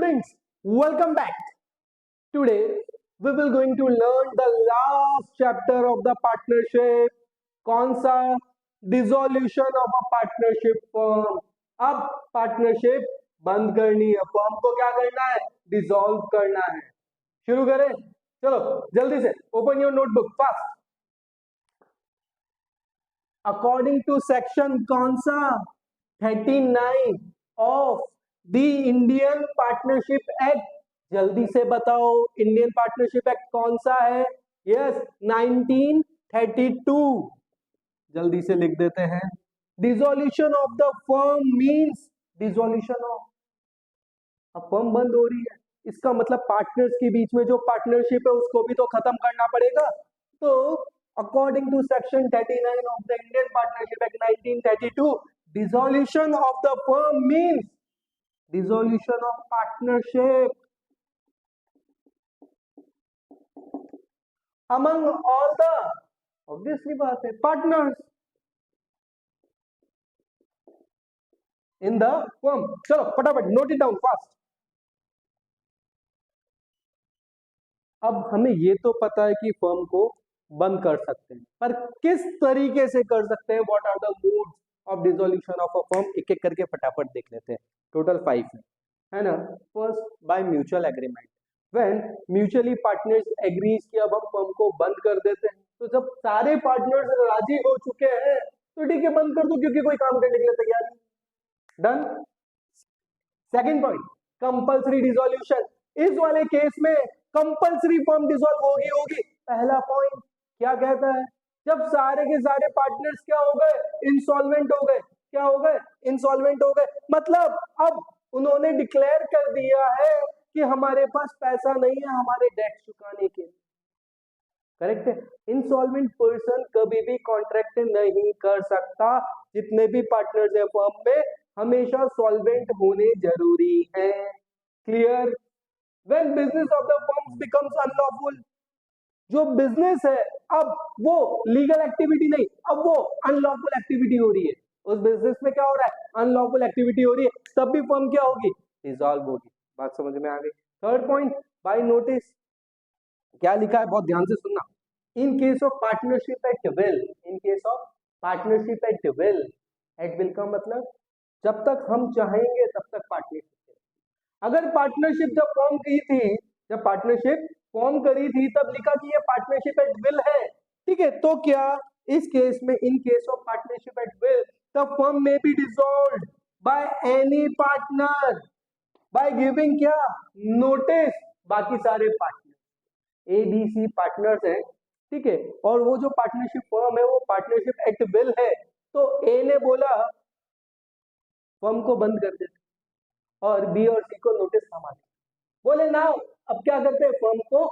Students, welcome back. Today we will going to learn the last chapter of the partnership. कौन सा? Dissolution of a partnership firm. अब partnership बंद करनी है, firm को क्या करना है? डिसॉल्व करना है. शुरू करें? चलो जल्दी से open your notebook fast. According to section कौन सा? 39 of the Indian Partnership Act. जल्दी से बताओ इंडियन पार्टनरशिप एक्ट कौन सा है? यस, 1932. जल्दी से लिख देते हैं. Dissolution of the firm means dissolution of अब फर्म बंद हो रही है, इसका मतलब पार्टनर्स के बीच में जो पार्टनरशिप है उसको भी तो खत्म करना पड़ेगा. तो according to section 39 of the Indian Partnership Act 1932, dissolution of the firm means dissolution of partnership among all the obviously बात है partners in the firm. चलो फटाफट नोट इट डाउन फास्ट. अब हमें ये तो पता है कि फर्म को बंद कर सकते हैं, पर किस तरीके से कर सकते हैं? What are the modes of dissolution of a firm? एक एक करके फटाफट देख लेते हैं. टोटल 5 है ना. First, by mutual agreement. When mutually partners agrees कि अब हम फर्म को बंद कर देते हैं, तो जब सारे पार्टनर्स राजी हो चुके हैं तो ठीक है बंद कर दो, क्योंकि कोई काम करने के लिए तैयार नहीं. Done. Second point, compulsory dissolution. इस वाले केस में कंपल्सरी फर्म डिसॉल्व होगी. पहला पॉइंट क्या कहता है? जब सारे के सारे पार्टनर्स क्या हो गए? इंसॉल्वेंट हो गए. क्या हो गए? इंसॉल्वेंट हो गए. मतलब अब उन्होंने डिक्लेयर कर दिया है कि हमारे पास पैसा नहीं है हमारे डेट चुकाने के लिए. करेक्ट है. इंसॉल्वेंट पर्सन कभी भी कॉन्ट्रैक्ट नहीं कर सकता. जितने भी पार्टनर्स है फर्म में हमेशा सॉल्वेंट होने जरूरी है. Clear. When business of the firm becomes unlawful, जो बिजनेस है अब वो लीगल एक्टिविटी नहीं, अब वो अनलॉफुल एक्टिविटी हो रही है. उस बिजनेस में क्या हो रहा है? अनलॉफुल एक्टिविटी हो रही है. तब भी फर्म क्या होगी? डिसॉल्व होगी. बात समझ में आ गई. Third point, by notice. क्या लिखा है? बहुत ध्यान से सुनना. In case of partnership at will, in case of partnership at will, at will का मतलब जब तक हम चाहेंगे तब तक पार्टनरशिप. अगर पार्टनरशिप जब फॉर्म की थी, जब पार्टनरशिप फॉर्म करी थी तब लिखा कि ये पार्टनरशिप एट विल है. ठीक है, तो क्या इस केस में in case of partnership at will the firm में be dissolved by any partner by giving क्या? नोटिस. बाकी सारे पार्टनर ABC पार्टनर्स हैं. ठीक है, और वो जो पार्टनरशिप फर्म है वो पार्टनरशिप एट विल है. तो A ने बोला फर्म को बंद कर देते और B और C को नोटिस थमा दिया. बोले ना अब क्या करते हैं? फर्म को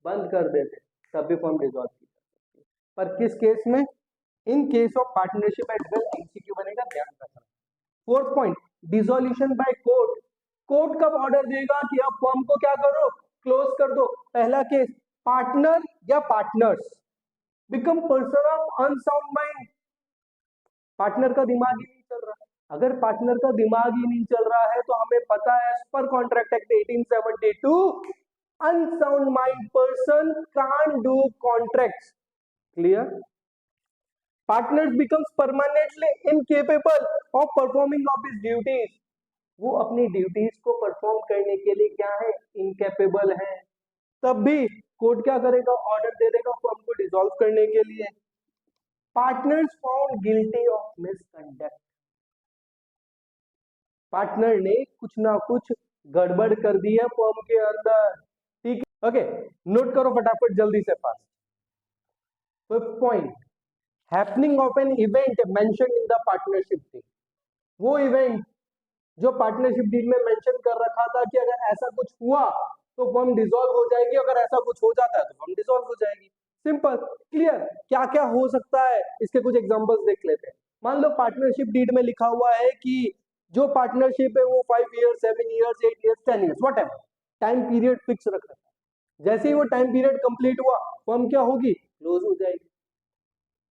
बंद कर देते, तब भी फर्म डिसॉल्व की जा सकती है. पर किस केस में? In case of partnership at will. MCQ बनेगा, ध्यान रखना. Fourth point, dissolution by court. Court कब ऑर्डर देगा कि अब फर्म को क्या करो? क्लोज कर दो. पहला केस, पार्टनर या partners become person of unsound mind. Partner का दिमाग ही नहीं चल रहा. अगर पार्टनर का दिमाग ही नहीं चल रहा है तो हमें पता है पर contract act 1872 unsound mind person can't do contracts. Clear. Partners becomes permanently incapable of performing of his duties. वो अपनी ड्यूटीज को परफॉर्म करने के लिए क्या है? इनकेपेबल है. तब भी कोर्ट क्या करेगा? ऑर्डर दे देगा फर्म को डिसॉल्व करने के लिए. Partners found guilty of misconduct. Partner ने कुछ ना कुछ गड़बड़ कर दी है फर्म के अंदर. ठीक है, ओके. नोट करो फटाफट जल्दी से fast. Fifth point, happening of an event mentioned in the partnership deed. वो इवेंट जो पार्टनरशिप डीड में मेंशन कर रखा था कि अगर ऐसा कुछ हुआ तो फर्म डिसॉल्व हो जाएगी, अगर ऐसा कुछ हो जाता है तो फर्म डिसॉल्व हो जाएगी. सिंपल. क्लियर. क्या क्या हो सकता है इसके कुछ एग्जांपल्स देख लेते हैं. मान लो पार्टनरशिप डीड में लिखा हुआ है कि जो पार्टनरशिप है वो 5 years, 7 years, 8 years, 10 years, whatever time period fix रख रखा है. जैसे ही वो टाइम पीरियड कंप्लीट हुआ फर्म क्या होगी? क्लोज हो जाएगी.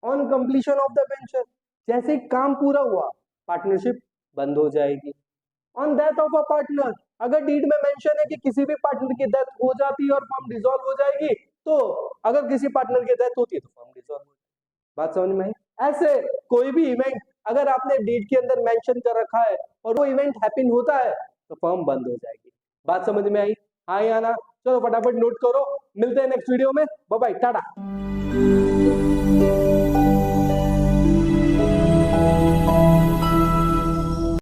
On completion of the venture, जैसे ही काम पूरा हुआ पार्टनरशिप बंद हो जाएगी. On death of a partner, अगर डीड में मेंशन है कि किसी भी पार्टनर की डेथ हो जाती है और फर्म डिसॉल्व हो जाएगी, तो अगर किसी पार्टनर की डेथ होती है तो फर्म डिसॉल्व हो जाएगी। बात समझ में आई? ऐसे कोई भी इवेंट अगर आपने डीड के अंदर मेंशन कर रखा है और वो इवेंट हैपन होता है तो फर्म बंद हो जाएगी। बात समझ में आई? हाँ या ना? चलो फटाफट नोट करो, मिलते हैं नेक्स्ट वीडियो में। Bye bye, Tata.